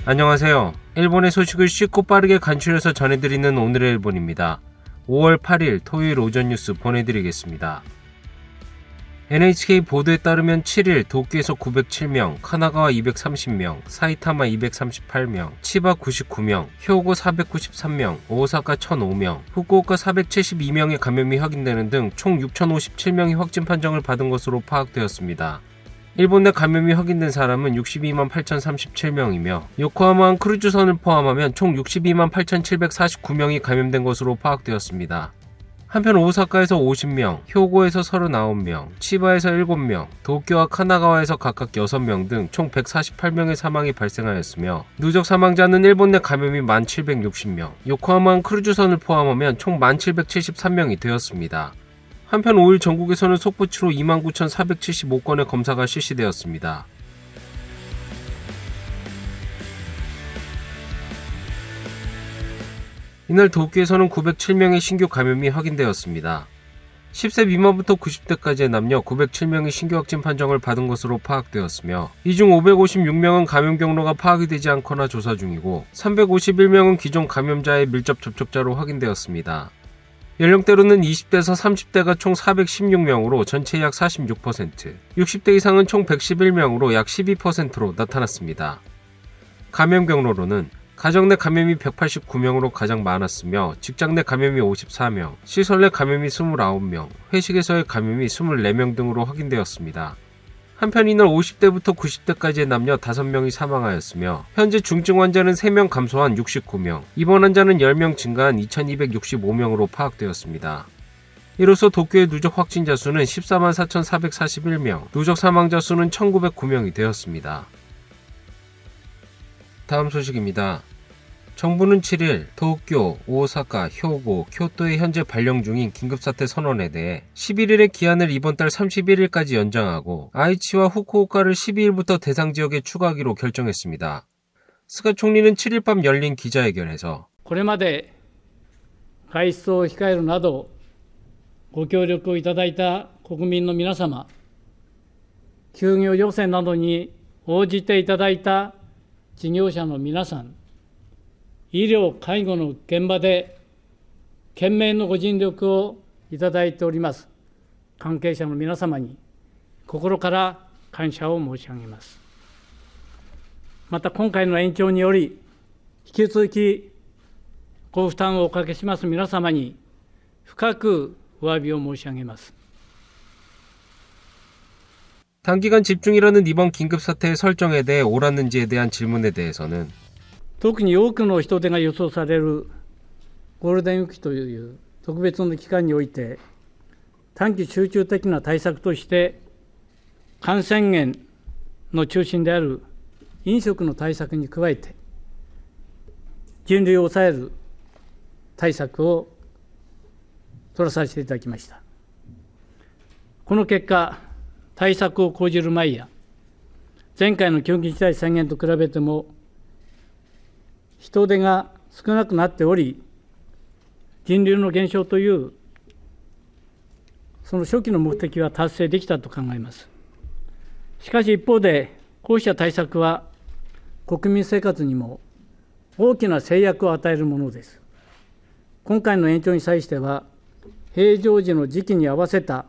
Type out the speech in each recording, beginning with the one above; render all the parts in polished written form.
안녕하세요. 일본의 소식을 쉽고 빠르게 간추려서 전해드리는 오늘의 일본입니다. 5월 8일 토요일 오전 뉴스 보내드리겠습니다. NHK 보도에 따르면 7일 도쿄에서 907명, 카나가와 230명, 사이타마 238명, 치바 99명, 효고 493명, 오사카 1005명, 후쿠오카 472명의 감염이 확인되는 등 총 6057명이 확진 판정을 받은 것으로 파악되었습니다. 일본 내 감염이 확인된 사람은 62만 8037명이며 요코하마항 크루즈선을 포함하면 총 62만 8749명이 감염된 것으로 파악되었습니다. 한편 오사카에서 50명, 효고에서 39명, 치바에서 7명, 도쿄와 카나가와에서 각각 6명 등 총 148명의 사망이 발생하였으며 누적 사망자는 일본 내 감염이 1760명, 요코하마항 크루즈선을 포함하면 총 1773명이 되었습니다. 한편 5일 전국에서는 속보치로 29,475건의 검사가 실시되었습니다. 이날 도쿄에서는 907명의 신규 감염이 확인되었습니다. 10세 미만부터 90대까지의 남녀 907명이 신규 확진 판정을 받은 것으로 파악되었으며 이 중 556명은 감염 경로가 파악이 되지 않거나 조사 중이고 351명은 기존 감염자의 밀접 접촉자로 확인되었습니다. 연령대로는 20대에서 30대가 총 416명으로 전체의 약 46%, 60대 이상은 총 111명으로 약 12%로 나타났습니다. 감염 경로로는 가정 내 감염이 189명으로 가장 많았으며 직장 내 감염이 54명, 시설 내 감염이 29명, 회식에서의 감염이 24명 등으로 확인되었습니다. 한편 이날 50대부터 90대까지의 남녀 5명이 사망하였으며 현재 중증 환자는 3명 감소한 69명, 입원 환자는 10명 증가한 2265명으로 파악되었습니다. 이로써 도쿄의 누적 확진자 수는 14만 4441명, 누적 사망자 수는 1909명이 되었습니다. 다음 소식입니다. 정부는 7일 도쿄, 오사카, 효고, 교토에 현재 발령 중인 긴급사태 선언에 대해 11일의 기한을 이번 달 31일까지 연장하고 아이치와 후쿠오카를 12일부터 대상 지역에 추가하기로 결정했습니다. 스가 총리는 7일 밤 열린 기자회견에서 これまで外出を控えるなどご協力をいただいた国民の皆様、休業要請などに応じていただいた事業者の皆さん、医療・介護の現場で懸命のご尽力をいただいております関係者の皆様に心から感謝を申し上げます。また今回の延長により引き続きご負担をおかけします皆様に深くお詫びを申し上げます。 단기간 집중이라는 이번 긴급사태의 설정에 대해 옳았는지에 대한 질문에 대해서는 特に多くの人出が予想されるゴールデンウィークという特別な期間において短期集中的な対策として感染源の中心である飲食の対策に加えて人流を抑える対策を取らさせていただきました。この結果、対策を講じる前や前回の緊急事態宣言と比べても人出が少なくなっており、人流の減少というその初期の目的は達成できたと考えます。しかし一方で、こうした対策は国民生活にも大きな制約を与えるものです。今回の延長に際しては、平常時の時期に合わせた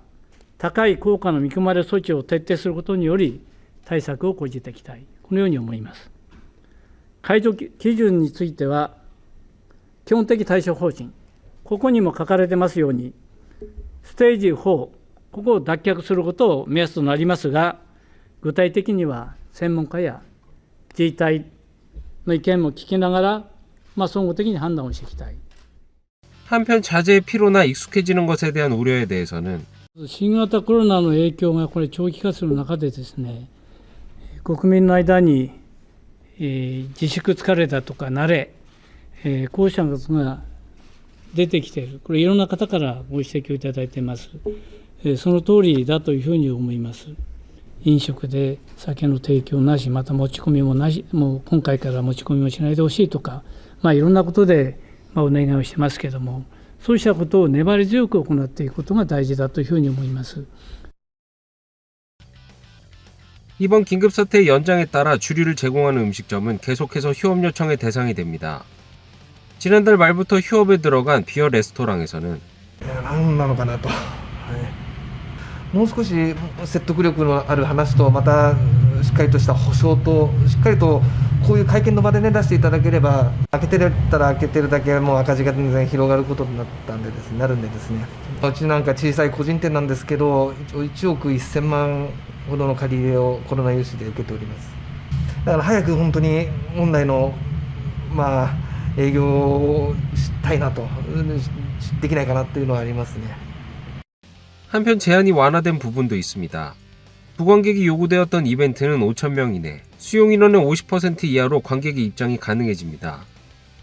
高い効果の見込まれる措置を徹底することにより、対策を講じていきたい、このように思います。解除基準については、基本的対処方針、ここにも書かれてますように、ステージ4、ここを脱却することを目安となりますが、具体的には専門家や自治体の意見も聞きながら、総合的に判断をしていきたい。 한편 자제의 피로나 익숙해지는 것에 대한 우려에 대해서는 新型コロナの影響がこれ長期化する中でですね、国民の間に自粛疲れだとか慣れ、こうしたことが出てきている。これいろんな方からご指摘をいただいています。その通りだというふうに思います。飲食で酒の提供なし、また持ち込みもなし、もう今回から持ち込みもしないでほしいとか、いろんなことでお願いをしてますけれども、そうしたことを粘り強く行っていくことが大事だというふうに思います。 이번 긴급사태 연장에 따라 주류를 제공하는 음식점은 계속해서 휴업 요청의 대상이 됩니다. 지난달 말부터 휴업에 들어간 비어 레스토랑에서는 何なのかなと、もう少し説得力のある話と、またしっかりとした保証と、しっかりとこういう会見の場でね、出していただければ、開けてたら開けてるだけもう赤字が全然広がることになったんでですね、なるんでですね、うちなんか小さい個人店なんですけど、1億1000万ほどの借り入れをコロナ融資で受けております。だから早く本当に本来の営業をしたいなと、できないかなというのはありますね。 한편 제한이 완화된 부분도 있습니다. 부관객이 요구되었던 이벤트는 5,000명 이내, 수용 인원의 50% 이하로 관객의 입장이 가능해집니다.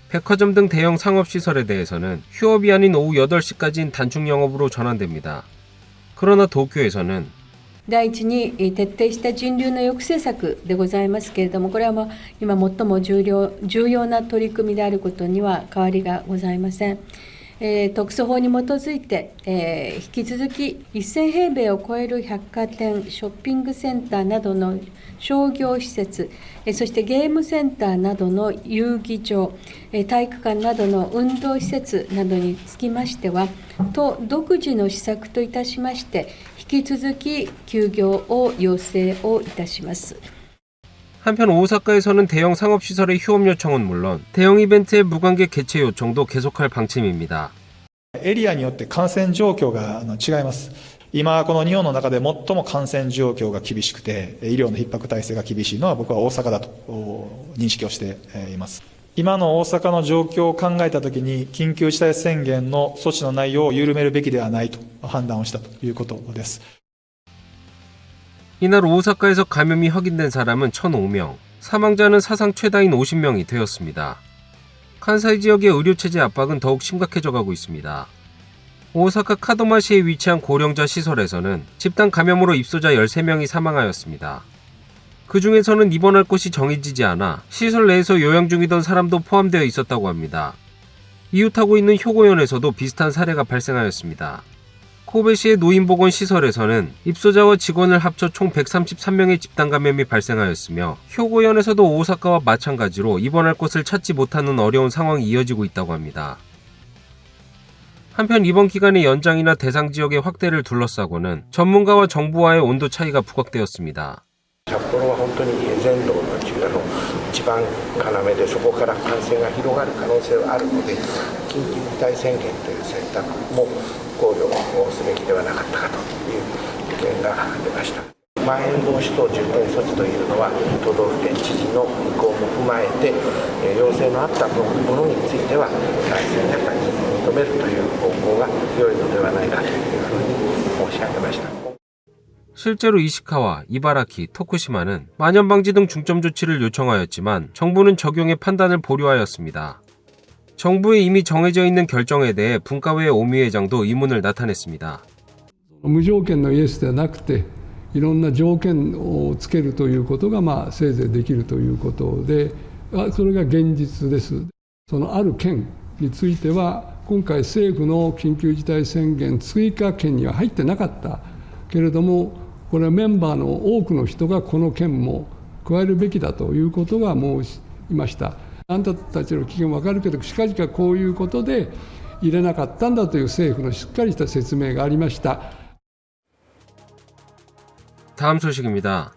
백화점 등 대형 상업시설에 대해서는 휴업이 아닌 오후 8시까지인 단축 영업으로 전환됩니다. 그러나 도쿄에서는 第一に徹底した人流の抑制策でございますけれども、これは今最も重要な取り組みであることには変わりがございません。特措法に基づいて、引き続き1000平米を超える百貨店、ショッピングセンターなどの商業施設、そしてゲームセンターなどの遊技場、体育館などの運動施設などにつきましては、都独自の施策といたしまして、引き続き休業を要請をいたします。 한편 오사카에서는 대형 상업시설의 휴업 요청은 물론 대형 이벤트의 무관객 개최 요청도 계속할 방침입니다. エリアによって感染状況が違います。今、この日本の中で最も感染状況が厳しくて、医療の逼迫体制が厳しいのは僕は大阪だと認識をしています。今の大阪の状況を考えたときに、緊急事態宣言の措置の内容を緩めるべきではないと判断をしたということです。 이날 오사카에서 감염이 확인된 사람은 1,005명, 사망자는 사상 최다인 50명이 되었습니다. 칸사이 지역의 의료체제 압박은 더욱 심각해져 가고 있습니다. 오사카 카도마시에 위치한 고령자 시설에서는 집단 감염으로 입소자 13명이 사망하였습니다. 그 중에서는 입원할 곳이 정해지지 않아 시설 내에서 요양 중이던 사람도 포함되어 있었다고 합니다. 이웃하고 있는 효고현에서도 비슷한 사례가 발생하였습니다. 코베시의 노인보건 시설에서는 입소자와 직원을 합쳐 총 133명의 집단 감염이 발생하였으며 효고현에서도 오사카와 마찬가지로 입원할 곳을 찾지 못하는 어려운 상황이 이어지고 있다고 합니다. 한편 이번 기간의 연장이나 대상 지역의 확대를 둘러싸고는 전문가와 정부와의 온도 차이가 부각되었습니다. 札幌は本当に全道の一番要で、そこから感染が広がる可能性はあるので、緊急事態宣言という選択も考慮をすべきではなかったかという意見が出ました。まん延防止等重点措置というのは、都道府県知事の意向も踏まえて、要請のあったものについては、速やかに認めるという方向が良いのではないかというふうに申し上げました。 실제로 이시카와 이바라키, 토쿠시마는 만연방지 등 중점 조치를 요청하였지만 정부는 적용의 판단을 보류하였습니다. 정부의 이미 정해져 있는 결정에 대해 분과회 오미 회장도 의문을 나타냈습니다. 無条件のイエスではなくて、いろんな条件をつけるということがせいぜいできるということで、それが現実です。そのある県については、今回政府の緊急事態宣言追加県には入ってなかったけれども、これはメンバーの多くの人がこの件も加えるべきだということが申しました。あんたたちの危険は分かるけど、しかしこういうことで入れなかったんだという政府のしっかりした説明がありました。 다음 소식입니다.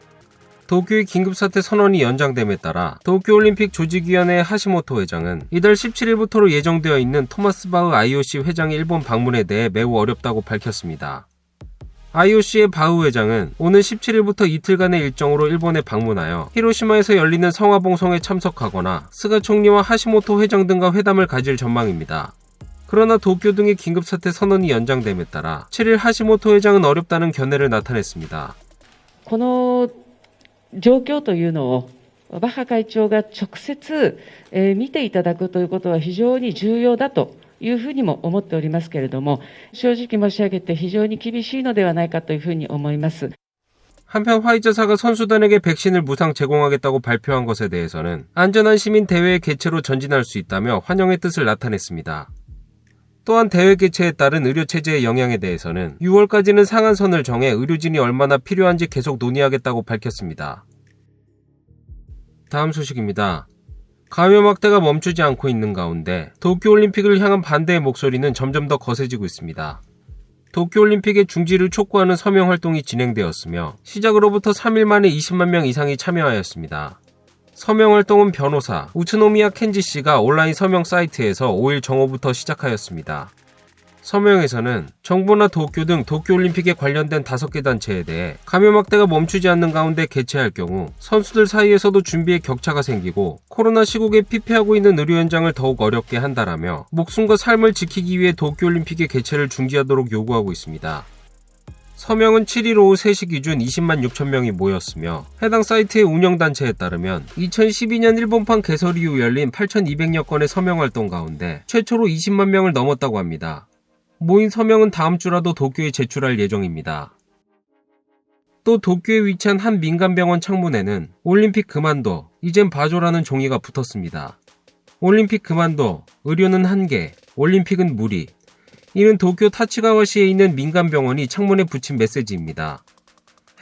도쿄의 긴급사태 선언이 연장됨에 따라 도쿄올림픽 조직위원회 하시모토 회장은 이달 17일부터로 예정되어 있는 토마스 바흐 IOC 회장의 일본 방문에 대해 매우 어렵다고 밝혔습니다. IOC의 바흐 회장은 오는 17일부터 이틀간의 일정으로 일본에 방문하여 히로시마에서 열리는 성화봉송에 참석하거나 스가 총리와 하시모토 회장 등과 회담을 가질 전망입니다. 그러나 도쿄 등의 긴급사태 선언이 연장됨에 따라 7일 하시모토 회장은 어렵다는 견해를 나타냈습니다. この状況というのをバッハ会長が直接見ていただくということは非常に重要だというふうにも思っておりますけれども、正直申し上げて非常に厳しいのではないかというふうに思います。 한편 화이자사가 선수단에게 백신을 무상 제공하겠다고 발표한 것에 대해서는 안전한 시민 대회의 개최로 전진할 수 있다며 환영의 뜻을 나타냈습니다. 또한 대회 개최에 따른 의료체제의 영향에 대해서는 6월까지는 상한선을 정해 의료진이 얼마나 필요한지 계속 논의하겠다고 밝혔습니다. 다음 소식입니다. 감염 확대가 멈추지 않고 있는 가운데 도쿄올림픽을 향한 반대의 목소리는 점점 더 거세지고 있습니다. 도쿄올림픽의 중지를 촉구하는 서명 활동이 진행되었으며 시작으로부터 3일 만에 20만 명 이상이 참여하였습니다. 서명 활동은 변호사 우츠노미야 켄지 씨가 온라인 서명 사이트에서 5일 정오부터 시작하였습니다. 서명에서는 정부나 도쿄 등 도쿄올림픽에 관련된 5개 단체에 대해 감염 확대가 멈추지 않는 가운데 개최할 경우 선수들 사이에서도 준비에 격차가 생기고 코로나 시국에 피폐하고 있는 의료 현장을 더욱 어렵게 한다라며 목숨과 삶을 지키기 위해 도쿄올림픽의 개최를 중지하도록 요구하고 있습니다. 서명은 7일 오후 3시 기준 20만 6천 명이 모였으며 해당 사이트의 운영단체에 따르면 2012년 일본판 개설 이후 열린 8,200여 건의 서명 활동 가운데 최초로 20만 명을 넘었다고 합니다. 모인 서명은 다음 주라도 도쿄에 제출할 예정입니다. 또 도쿄에 위치한 한 민간병원 창문에는 올림픽 그만둬, 이젠 봐줘라는 종이가 붙었습니다. 올림픽 그만둬, 의료는 한계, 올림픽은 무리. 이는 도쿄 타치가와시에 있는 민간병원이 창문에 붙인 메시지입니다.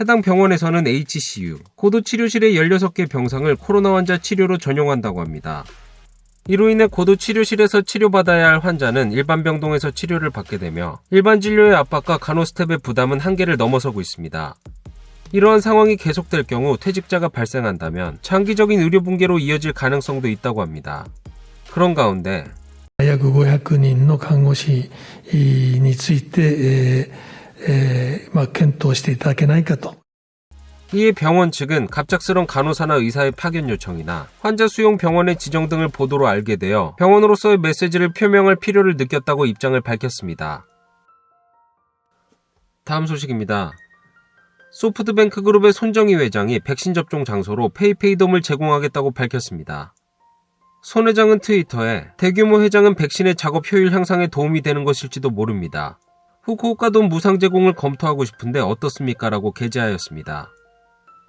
해당 병원에서는 HCU, 고도치료실의 16개 병상을 코로나 환자 치료로 전용한다고 합니다. 이로 인해 고도치료실에서 치료받아야 할 환자는 일반 병동에서 치료를 받게 되며 일반 진료의 압박과 간호스텝의 부담은 한계를 넘어서고 있습니다. 이러한 상황이 계속될 경우 퇴직자가 발생한다면 장기적인 의료 붕괴로 이어질 가능성도 있다고 합니다. 그런 가운데約500人の看護師について、検討していただけないかと。 이에 병원 측은 갑작스런 간호사나 의사의 파견 요청이나 환자 수용 병원의 지정 등을 보도로 알게 되어 병원으로서의 메시지를 표명할 필요를 느꼈다고 입장을 밝혔습니다. 다음 소식입니다. 소프트뱅크 그룹의 손정희 회장이 백신 접종 장소로 페이페이돔을 제공하겠다고 밝혔습니다. 손 회장은 트위터에 대규모 회장은 백신의 작업 효율 향상에 도움이 되는 것일지도 모릅니다. 후쿠오카돔 무상 제공을 검토하고 싶은데 어떻습니까? 라고 게재하였습니다.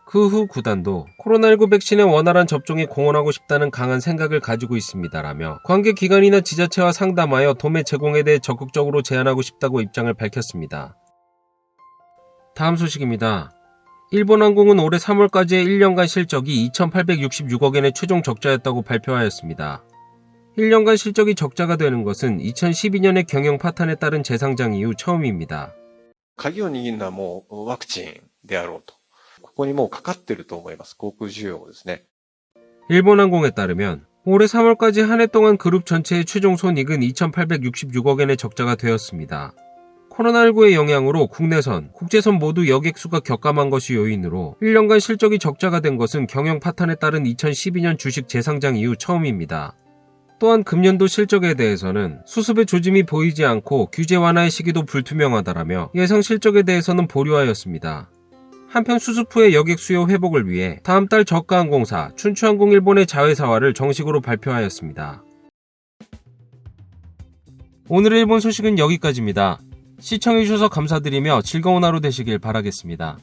그 후 구단도 코로나19 백신의 원활한 접종에 공헌하고 싶다는 강한 생각을 가지고 있습니다라며 관계기관이나 지자체와 상담하여 돔의 제공에 대해 적극적으로 제안하고 싶다고 입장을 밝혔습니다. 다음 소식입니다. 일본항공은 올해 3월까지의 1년간 실적이 2,866억엔의 최종 적자였다고 발표하였습니다. 1년간 실적이 적자가 되는 것은 2012년의 경영 파탄에 따른 재상장 이후 처음입니다. 鍵を握るのはもうワクチンであろうと。ここにもうかかっていると思います。航空需要ですね。 일본항공에 따르면 올해 3월까지 한 해 동안 그룹 전체의 최종 손익은 2,866억엔의 적자가 되었습니다. 코로나19의 영향으로 국내선, 국제선 모두 여객수가 격감한 것이 요인으로 1년간 실적이 적자가 된 것은 경영 파탄에 따른 2012년 주식 재상장 이후 처음입니다. 또한 금년도 실적에 대해서는 수습의 조짐이 보이지 않고 규제 완화의 시기도 불투명하다라며 예상 실적에 대해서는 보류하였습니다. 한편 수습 후의 여객 수요 회복을 위해 다음 달 저가항공사 춘추항공 일본의 자회사화를 정식으로 발표하였습니다. 오늘의 일본 소식은 여기까지입니다. 시청해주셔서 감사드리며 즐거운 하루 되시길 바라겠습니다.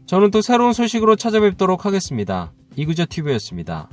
저는 또 새로운 소식으로 찾아뵙도록 하겠습니다. 이그저TV였습니다.